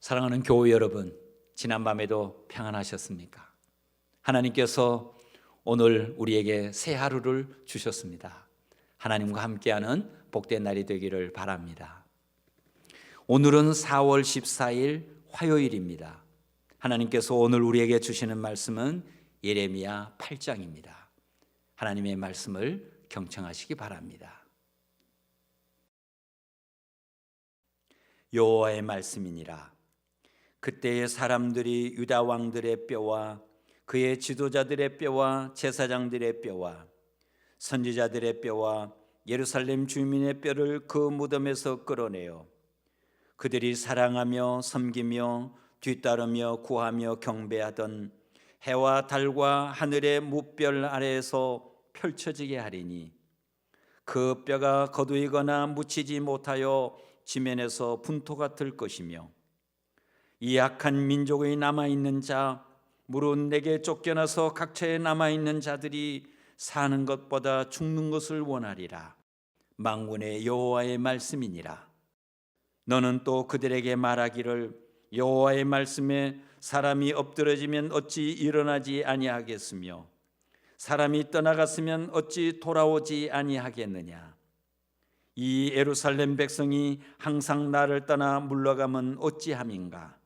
사랑하는 교회 여러분, 지난밤에도 평안하셨습니까? 하나님께서 오늘 우리에게 새 하루를 주셨습니다. 하나님과 함께하는 복된 날이 되기를 바랍니다. 오늘은 4월 14일 화요일입니다. 하나님께서 오늘 우리에게 주시는 말씀은 예레미야 8장입니다. 하나님의 말씀을 경청하시기 바랍니다. 여호와의 말씀이니라. 그때의 사람들이 유다 왕들의 뼈와 그의 지도자들의 뼈와 제사장들의 뼈와 선지자들의 뼈와 예루살렘 주민의 뼈를 그 무덤에서 끌어내어 그들이 사랑하며 섬기며 뒤따르며 구하며 경배하던 해와 달과 하늘의 무별 아래에서 펼쳐지게 하리니 그 뼈가 거두이거나 묻히지 못하여 지면에서 분토가 들 것이며 이 악한 민족의 남아있는 자 무릇 내게 쫓겨나서 각처에 남아있는 자들이 사는 것보다 죽는 것을 원하리라. 만군의 여호와의 말씀이니라. 너는 또 그들에게 말하기를 여호와의 말씀에 사람이 엎드러지면 어찌 일어나지 아니하겠으며 사람이 떠나갔으면 어찌 돌아오지 아니하겠느냐. 이 예루살렘 백성이 항상 나를 떠나 물러가면 어찌함인가.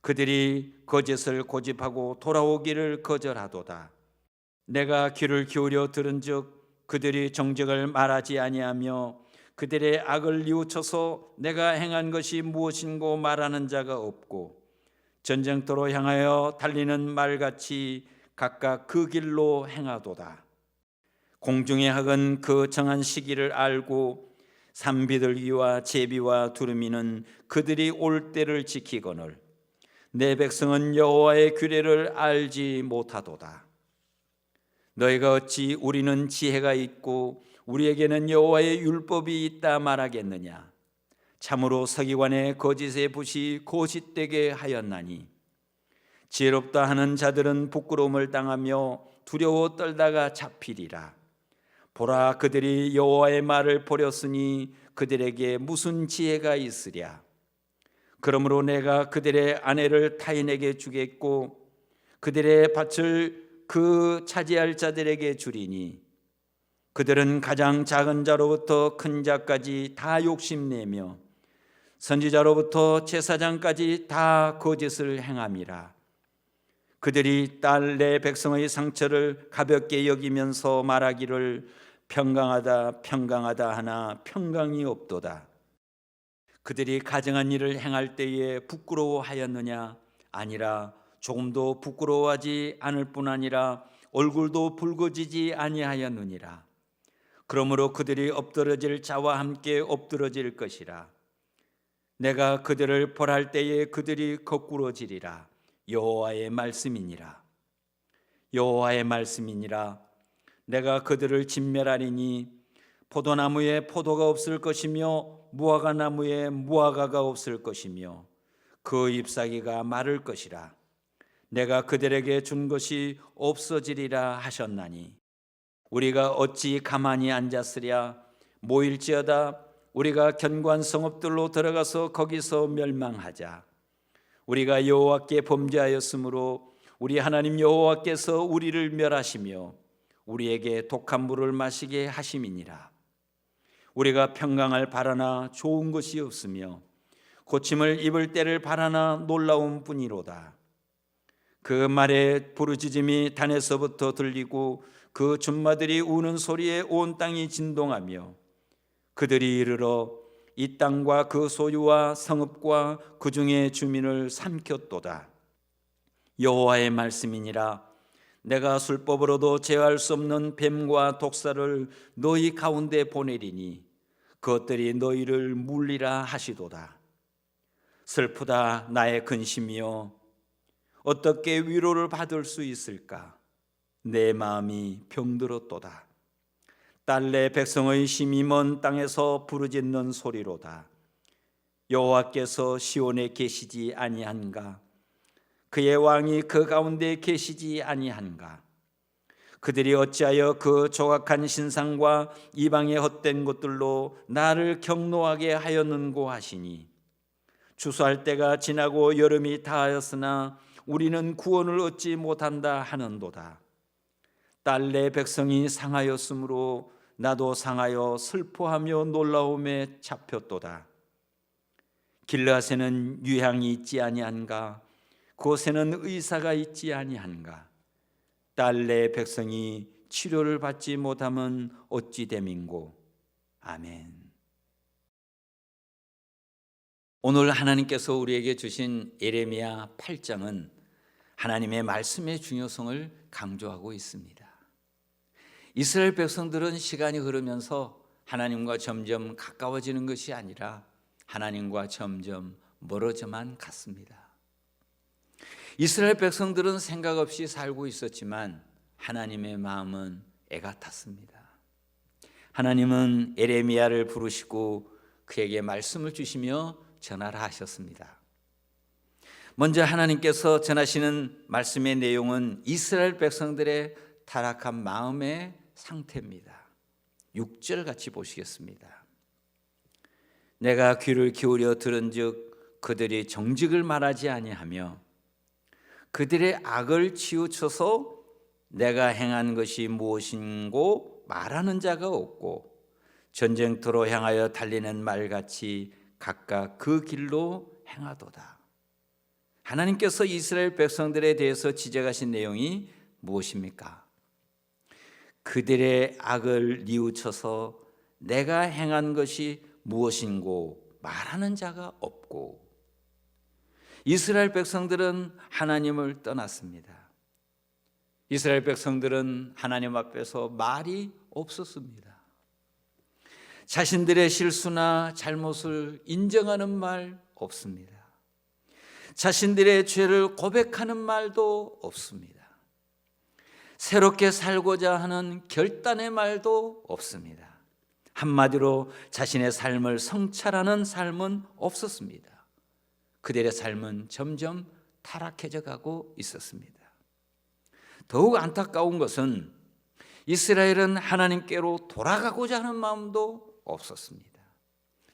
그들이 거짓을 고집하고 돌아오기를 거절하도다. 내가 귀를 기울여 들은즉 그들이 정직을 말하지 아니하며 그들의 악을 뉘우쳐서 내가 행한 것이 무엇인고 말하는 자가 없고 전쟁터로 향하여 달리는 말같이 각각 그 길로 행하도다. 공중의 학은 그 정한 시기를 알고 산비둘기와 제비와 두루미는 그들이 올 때를 지키거늘 내 백성은 여호와의 규례를 알지 못하도다. 너희가 어찌 우리는 지혜가 있고 우리에게는 여호와의 율법이 있다 말하겠느냐. 참으로 서기관의 거짓의 붓이 거짓되게 하였나니 지혜롭다 하는 자들은 부끄러움을 당하며 두려워 떨다가 잡히리라. 보라, 그들이 여호와의 말을 버렸으니 그들에게 무슨 지혜가 있으랴. 그러므로 내가 그들의 아내를 타인에게 주겠고 그들의 밭을 그 차지할 자들에게 주리니 그들은 가장 작은 자로부터 큰 자까지 다 욕심내며 선지자로부터 제사장까지 다 거짓을 행함이라. 그들이 딸 내 백성의 상처를 가볍게 여기면서 말하기를 평강하다 평강하다 하나 평강이 없도다. 그들이 가증한 일을 행할 때에 부끄러워하였느냐? 아니라 조금도 부끄러워하지 않을 뿐 아니라 얼굴도 붉어지지 아니하였느니라. 그러므로 그들이 엎드러질 자와 함께 엎드러질 것이라. 내가 그들을 벌할 때에 그들이 거꾸러지리라. 여호와의 말씀이니라. 여호와의 말씀이니라. 내가 그들을 진멸하리니 포도나무에 포도가 없을 것이며 무화과 나무에 무화과가 없을 것이며 그 잎사귀가 마를 것이라. 내가 그들에게 준 것이 없어지리라 하셨나니 우리가 어찌 가만히 앉았으랴. 모일지어다 우리가 견고한 성읍들로 들어가서 거기서 멸망하자. 우리가 여호와께 범죄하였으므로 우리 하나님 여호와께서 우리를 멸하시며 우리에게 독한 물을 마시게 하심이니라. 우리가 평강을 바라나 좋은 것이 없으며 고침을 입을 때를 바라나 놀라운 뿐이로다. 그 말에 부르짖음이 단에서부터 들리고 그 준마들이 우는 소리에 온 땅이 진동하며 그들이 이르러 이 땅과 그 소유와 성읍과 그 중의 주민을 삼켰도다. 여호와의 말씀이니라. 내가 술법으로도 제어할 수 없는 뱀과 독사를 너희 가운데 보내리니 그것들이 너희를 물리라 하시도다. 슬프다 나의 근심이여. 어떻게 위로를 받을 수 있을까? 내 마음이 병들었도다. 딸 내 백성의 심히 먼 땅에서 부르짖는 소리로다. 여호와께서 시온에 계시지 아니한가? 그의 왕이 그 가운데 계시지 아니한가? 그들이 어찌하여 그 조각한 신상과 이방의 헛된 것들로 나를 경노하게 하였는고 하시니 추수할 때가 지나고 여름이 다하였으나 우리는 구원을 얻지 못한다 하는도다. 딸 내 백성이 상하였으므로 나도 상하여 슬퍼하며 놀라움에 잡혔도다. 길르앗에는 유향이 있지 아니한가? 그곳에는 의사가 있지 아니한가? 딸 내 백성이 치료를 받지 못하면 어찌 됨인고. 아멘. 오늘 하나님께서 우리에게 주신 예레미야 8장은 하나님의 말씀의 중요성을 강조하고 있습니다. 이스라엘 백성들은 시간이 흐르면서 하나님과 점점 가까워지는 것이 아니라 하나님과 점점 멀어져만 갔습니다. 이스라엘 백성들은 생각 없이 살고 있었지만 하나님의 마음은 애가 탔습니다. 하나님은 예레미야를 부르시고 그에게 말씀을 주시며 전하라 하셨습니다. 먼저 하나님께서 전하시는 말씀의 내용은 이스라엘 백성들의 타락한 마음의 상태입니다. 6절 같이 보시겠습니다. 내가 귀를 기울여 들은즉 그들이 정직을 말하지 아니하며 그들의 악을 치우쳐서 내가 행한 것이 무엇인고 말하는 자가 없고 전쟁터로 향하여 달리는 말같이 각각 그 길로 행하도다. 하나님께서 이스라엘 백성들에 대해서 지적하신 내용이 무엇입니까? 그들의 악을 뉘우쳐서 내가 행한 것이 무엇인고 말하는 자가 없고. 이스라엘 백성들은 하나님을 떠났습니다. 이스라엘 백성들은 하나님 앞에서 말이 없었습니다. 자신들의 실수나 잘못을 인정하는 말 없습니다. 자신들의 죄를 고백하는 말도 없습니다. 새롭게 살고자 하는 결단의 말도 없습니다. 한마디로 자신의 삶을 성찰하는 삶은 없었습니다. 그들의 삶은 점점 타락해져 가고 있었습니다. 더욱 안타까운 것은 이스라엘은 하나님께로 돌아가고자 하는 마음도 없었습니다.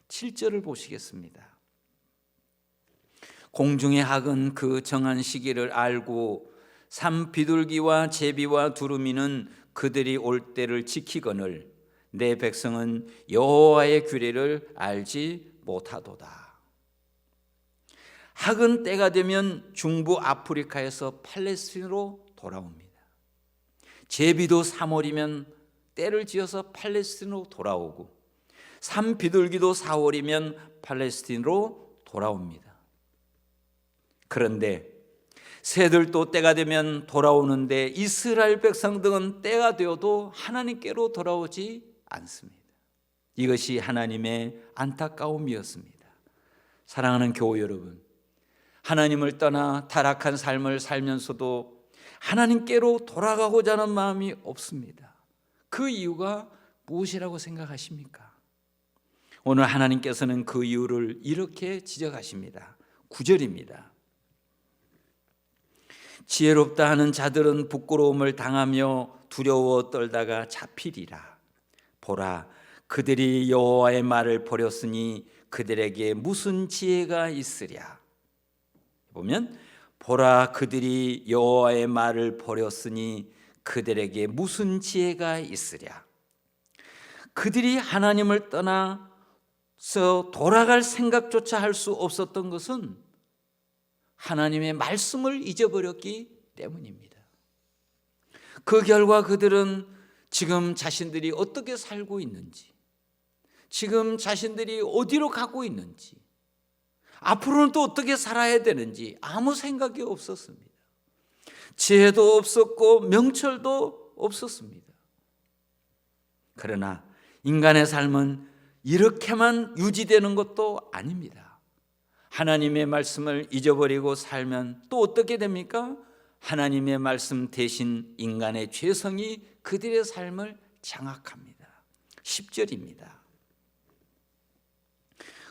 7절을 보시겠습니다. 공중의 학은 그 정한 시기를 알고 산 비둘기와 제비와 두루미는 그들이 올 때를 지키거늘 내 백성은 여호와의 규례를 알지 못하도다. 학은 때가 되면 중부 아프리카에서 팔레스틴으로 돌아옵니다. 제비도 3월이면 때를 지어서 팔레스틴으로 돌아오고 산 비둘기도 4월이면 팔레스틴으로 돌아옵니다. 그런데 새들도 때가 되면 돌아오는데 이스라엘 백성들은 때가 되어도 하나님께로 돌아오지 않습니다. 이것이 하나님의 안타까움이었습니다. 사랑하는 교우 여러분, 하나님을 떠나 타락한 삶을 살면서도 하나님께로 돌아가고자 하는 마음이 없습니다. 그 이유가 무엇이라고 생각하십니까? 오늘 하나님께서는 그 이유를 이렇게 지적하십니다. 9절입니다. 지혜롭다 하는 자들은 부끄러움을 당하며 두려워 떨다가 잡히리라. 보라, 그들이 여호와의 말을 버렸으니 그들에게 무슨 지혜가 있으랴. 보면 보라, 그들이 여호와의 말을 버렸으니 그들에게 무슨 지혜가 있으랴. 그들이 하나님을 떠나서 돌아갈 생각조차 할 수 없었던 것은 하나님의 말씀을 잊어버렸기 때문입니다. 그 결과 그들은 지금 자신들이 어떻게 살고 있는지, 지금 자신들이 어디로 가고 있는지, 앞으로는 또 어떻게 살아야 되는지 아무 생각이 없었습니다. 지혜도 없었고 명철도 없었습니다. 그러나 인간의 삶은 이렇게만 유지되는 것도 아닙니다. 하나님의 말씀을 잊어버리고 살면 또 어떻게 됩니까? 하나님의 말씀 대신 인간의 죄성이 그들의 삶을 장악합니다. 10절입니다.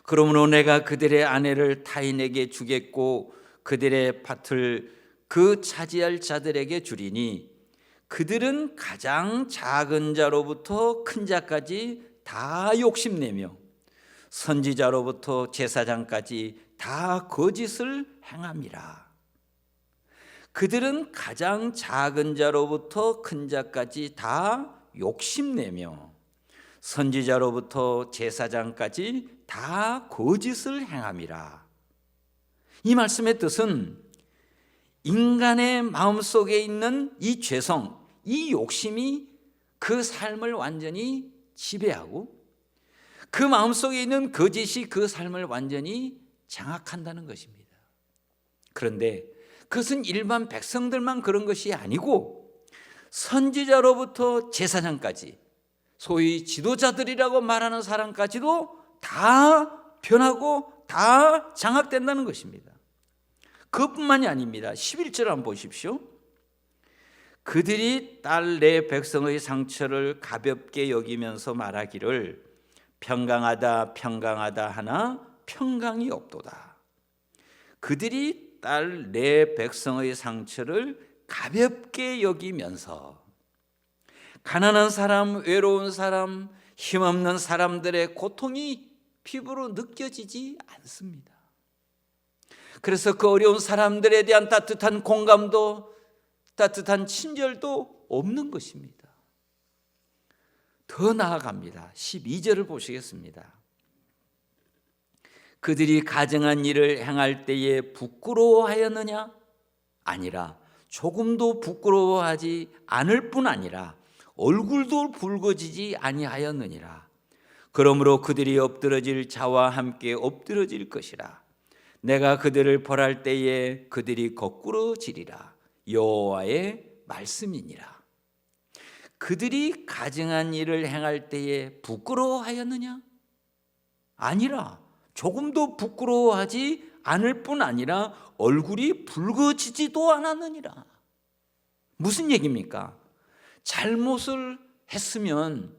그러므로 내가 그들의 아내를 타인에게 주겠고 그들의 밭을 그 차지할 자들에게 주리니 그들은 가장 작은 자로부터 큰 자까지 다 욕심내며 선지자로부터 제사장까지 다 거짓을 행함이라. 그들은 가장 작은 자로부터 큰 자까지 다 욕심내며 선지자로부터 제사장까지 다 거짓을 행함이라. 이 말씀의 뜻은 인간의 마음속에 있는 이 죄성, 이 욕심이 그 삶을 완전히 지배하고 그 마음속에 있는 거짓이 그 삶을 완전히 장악한다는 것입니다. 그런데 그것은 일반 백성들만 그런 것이 아니고 선지자로부터 제사장까지, 소위 지도자들이라고 말하는 사람까지도 다 변하고 다 장악된다는 것입니다. 그것뿐만이 아닙니다. 11절 한번 보십시오. 그들이 딸 내 백성의 상처를 가볍게 여기면서 말하기를 평강하다 평강하다 하나 평강이 없도다. 그들이 딸 내 백성의 상처를 가볍게 여기면서 가난한 사람, 외로운 사람, 힘없는 사람들의 고통이 피부로 느껴지지 않습니다. 그래서 그 어려운 사람들에 대한 따뜻한 공감도, 따뜻한 친절도 없는 것입니다. 더 나아갑니다. 12절을 보시겠습니다. 그들이 가증한 일을 행할 때에 부끄러워하였느냐? 아니라 조금도 부끄러워하지 않을 뿐 아니라 얼굴도 붉어지지 아니하였느니라. 그러므로 그들이 엎드러질 자와 함께 엎드러질 것이라. 내가 그들을 벌할 때에 그들이 거꾸로 지리라. 여호와의 말씀이니라. 그들이 가증한 일을 행할 때에 부끄러워하였느냐? 아니라 조금도 부끄러워하지 않을 뿐 아니라 얼굴이 붉어지지도 않았느니라. 무슨 얘기입니까? 잘못을 했으면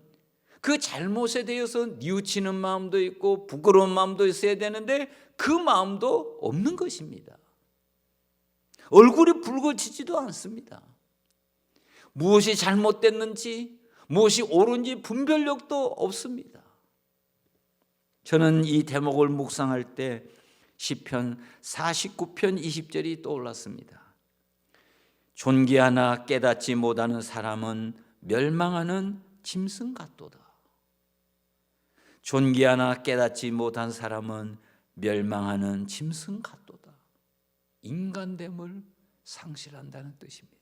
그 잘못에 대해서 뉘우치는 마음도 있고 부끄러운 마음도 있어야 되는데 그 마음도 없는 것입니다. 얼굴이 붉어지지도 않습니다. 무엇이 잘못됐는지 무엇이 옳은지 분별력도 없습니다. 저는 이 대목을 묵상할 때 시편 49편 20절이 떠올랐습니다. 존귀하나 깨닫지 못하는 사람은 멸망하는 짐승 같도다. 존귀하나 깨닫지 못한 사람은 멸망하는 짐승 같도다. 인간됨을 상실한다는 뜻입니다.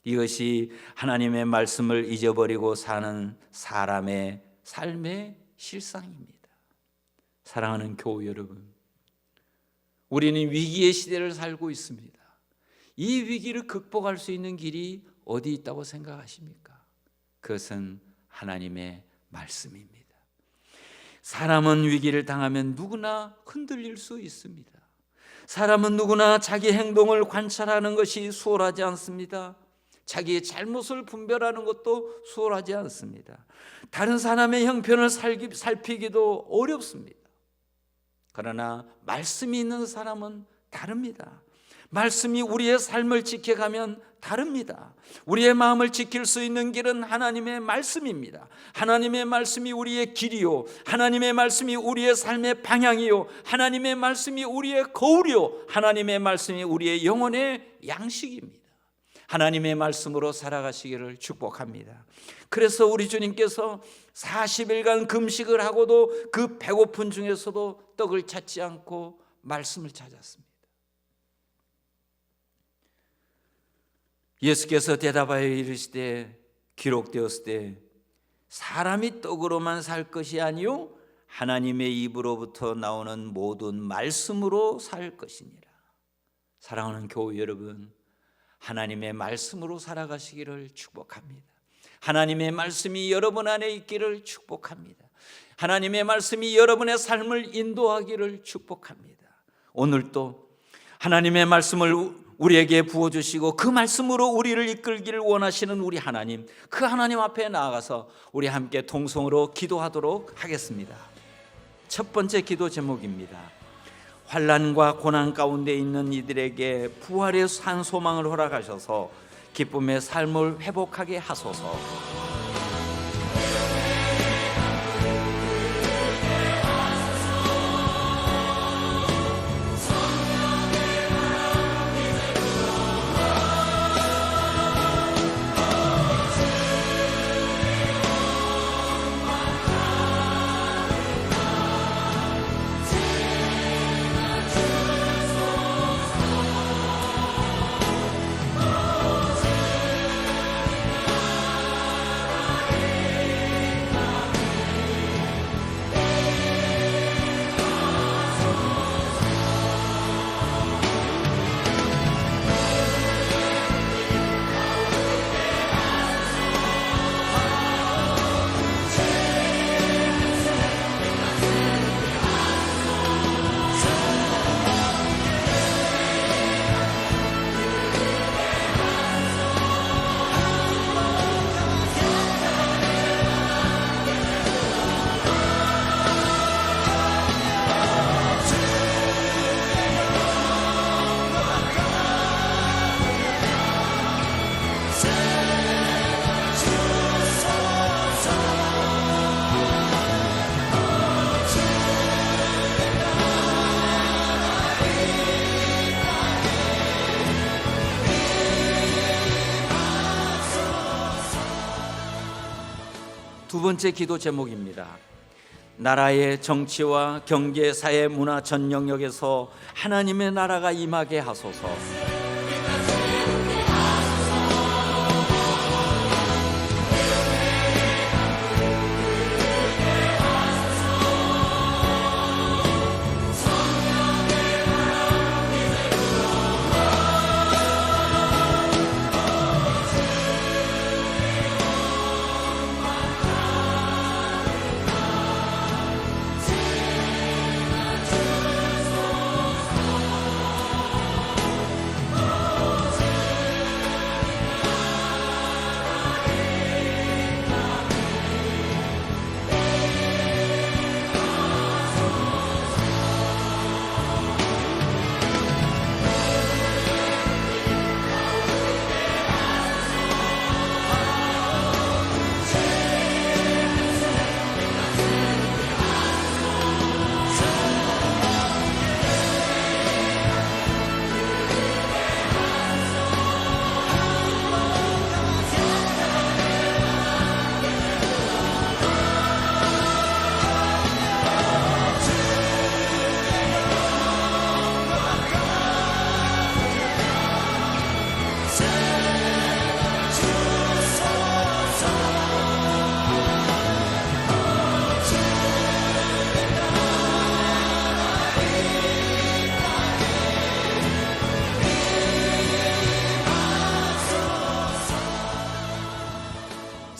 이것이 하나님의 말씀을 잊어버리고 사는 사람의 삶의 실상입니다. 사랑하는 교우 여러분, 우리는 위기의 시대를 살고 있습니다. 이 위기를 극복할 수 있는 길이 어디 있다고 생각하십니까? 그것은 하나님의 말씀입니다. 사람은 위기를 당하면 누구나 흔들릴 수 있습니다. 사람은 누구나 자기 행동을 관찰하는 것이 수월하지 않습니다. 자기의 잘못을 분별하는 것도 수월하지 않습니다. 다른 사람의 형편을 살피기도 어렵습니다. 그러나 말씀이 있는 사람은 다릅니다. 말씀이 우리의 삶을 지켜가면 다릅니다. 우리의 마음을 지킬 수 있는 길은 하나님의 말씀입니다. 하나님의 말씀이 우리의 길이요, 하나님의 말씀이 우리의 삶의 방향이요, 하나님의 말씀이 우리의 거울이요, 하나님의 말씀이 우리의 영혼의 양식입니다. 하나님의 말씀으로 살아가시기를 축복합니다. 그래서 우리 주님께서 40일간 금식을 하고도 그 배고픈 중에서도 떡을 찾지 않고 말씀을 찾았습니다. 예수께서 대답하여 이르시되 기록되었을 때 사람이 떡으로만 살 것이 아니요 하나님의 입으로부터 나오는 모든 말씀으로 살 것이니라. 사랑하는 교우 여러분, 하나님의 말씀으로 살아가시기를 축복합니다. 하나님의 말씀이 여러분 안에 있기를 축복합니다. 하나님의 말씀이 여러분의 삶을 인도하기를 축복합니다. 오늘도 하나님의 말씀을 우리에게 부어주시고 그 말씀으로 우리를 이끌기를 원하시는 우리 하나님, 그 하나님 앞에 나아가서 우리 함께 통성으로 기도하도록 하겠습니다. 첫 번째 기도 제목입니다. 환난과 고난 가운데 있는 이들에게 부활의 산 소망을 허락하셔서 기쁨의 삶을 회복하게 하소서. 번째 기도 제목입니다. 나라의 정치와 경제, 사회, 문화 전 영역에서 하나님의 나라가 임하게 하소서.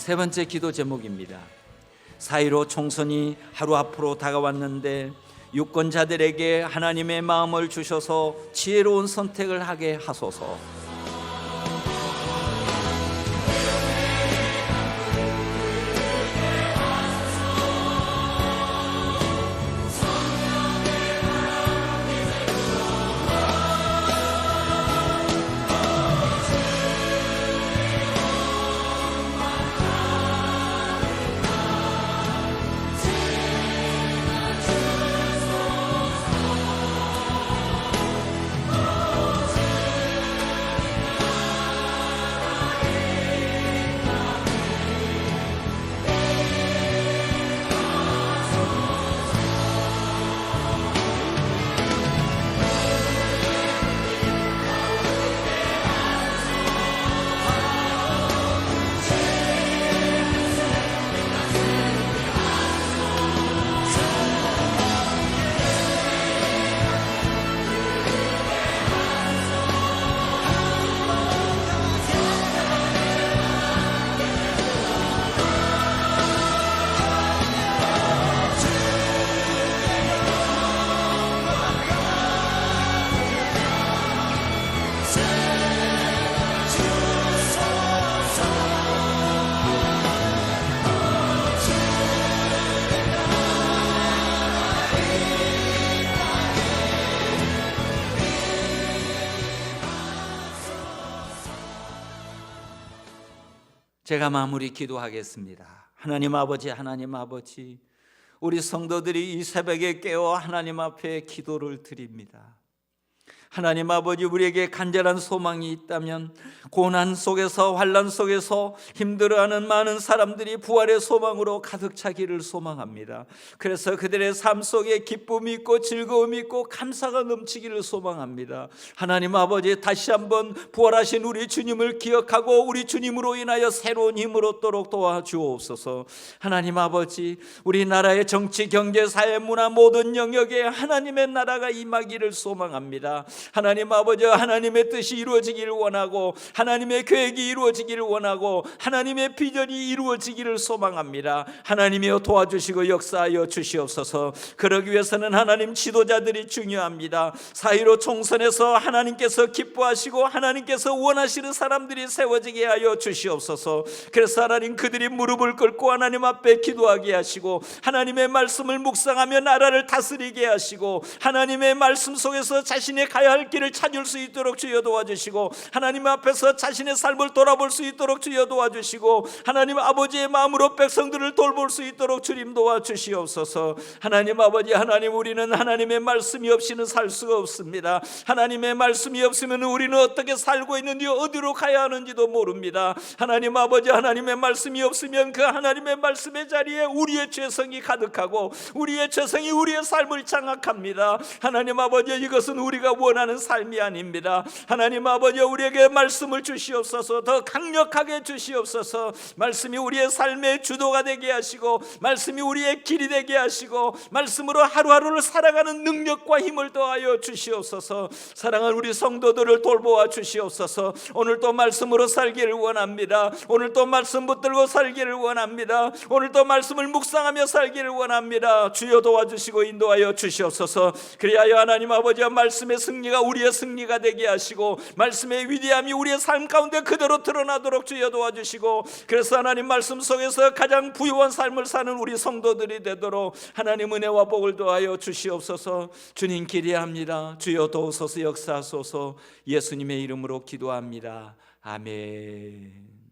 세 번째 기도 제목입니다. 4.15 총선이 하루 앞으로 다가왔는데 유권자들에게 하나님의 마음을 주셔서 지혜로운 선택을 하게 하소서. 제가 마무리 기도하겠습니다. 하나님 아버지, 우리 성도들이 이 새벽에 깨어 하나님 앞에 기도를 드립니다. 하나님 아버지, 우리에게 간절한 소망이 있다면 고난 속에서, 환난 속에서 힘들어하는 많은 사람들이 부활의 소망으로 가득 차기를 소망합니다. 그래서 그들의 삶 속에 기쁨이 있고 즐거움이 있고 감사가 넘치기를 소망합니다. 하나님 아버지, 다시 한번 부활하신 우리 주님을 기억하고 우리 주님으로 인하여 새로운 힘을 얻도록 도와주옵소서. 하나님 아버지, 우리나라의 정치, 경제, 사회, 문화 모든 영역에 하나님의 나라가 임하기를 소망합니다. 하나님 아버지, 하나님의 뜻이 이루어지기를 원하고 하나님의 계획이 이루어지기를 원하고 하나님의 비전이 이루어지기를 소망합니다. 하나님이여 도와주시고 역사하여 주시옵소서. 그러기 위해서는 하나님 지도자들이 중요합니다. 4.15 총선에서 하나님께서 기뻐하시고 하나님께서 원하시는 사람들이 세워지게 하여 주시옵소서. 그래서 하나님, 그들이 무릎을 꿇고 하나님 앞에 기도하게 하시고 하나님의 말씀을 묵상하며 나라를 다스리게 하시고 하나님의 말씀 속에서 자신의 가야 할 길을 찾을 수 있도록 주여 도와주시고, 하나님 앞에서 자신의 삶을 돌아볼 수 있도록 주여 도와주시고, 하나님 아버지의 마음으로 백성들을 돌볼 수 있도록 주님 도와주시옵소서. 하나님 아버지, 하나님, 우리는 하나님의 말씀이 없이는 살 수가 없습니다. 하나님의 말씀이 없으면 우리는 어떻게 살고 있는지, 어디로 가야 하는지도 모릅니다. 하나님 아버지, 하나님의 말씀이 없으면 그 하나님의 말씀의 자리에 우리의 죄성이 가득하고 우리의 죄성이 우리의 삶을 장악합니다. 하나님 아버지, 이것은 우리가 원하는 삶이 아닙니다. 하나님 아버지, 우리에게 말씀을 주시옵소서. 더 강력하게 주시옵소서. 말씀이 우리의 삶의 주도가 되게 하시고, 말씀이 우리의 길이 되게 하시고, 말씀으로 하루하루를 살아가는 능력과 힘을 더하여 주시옵소서. 사랑하는 우리 성도들을 돌보아 주시옵소서. 오늘도 말씀으로 살기를 원합니다. 오늘도 말씀 붙들고 살기를 원합니다. 오늘도 말씀을 묵상하며 살기를 원합니다. 주여 도와주시고 인도하여 주시옵소서. 그리하여 하나님 아버지와 말씀의 승리가 우리의 승리가 되게 하시고, 말씀의 위대함이 우리의 삶 가운데 그대로 드러나도록 주여 도와주시고, 그래서 하나님 말씀 속에서 가장 부유한 삶을 사는 우리 성도들이 되도록 하나님 은혜와 복을 더하여 주시옵소서. 주님 기대합니다. 주여 도우소서, 역사하소서. 예수님의 이름으로 기도합니다. 아멘.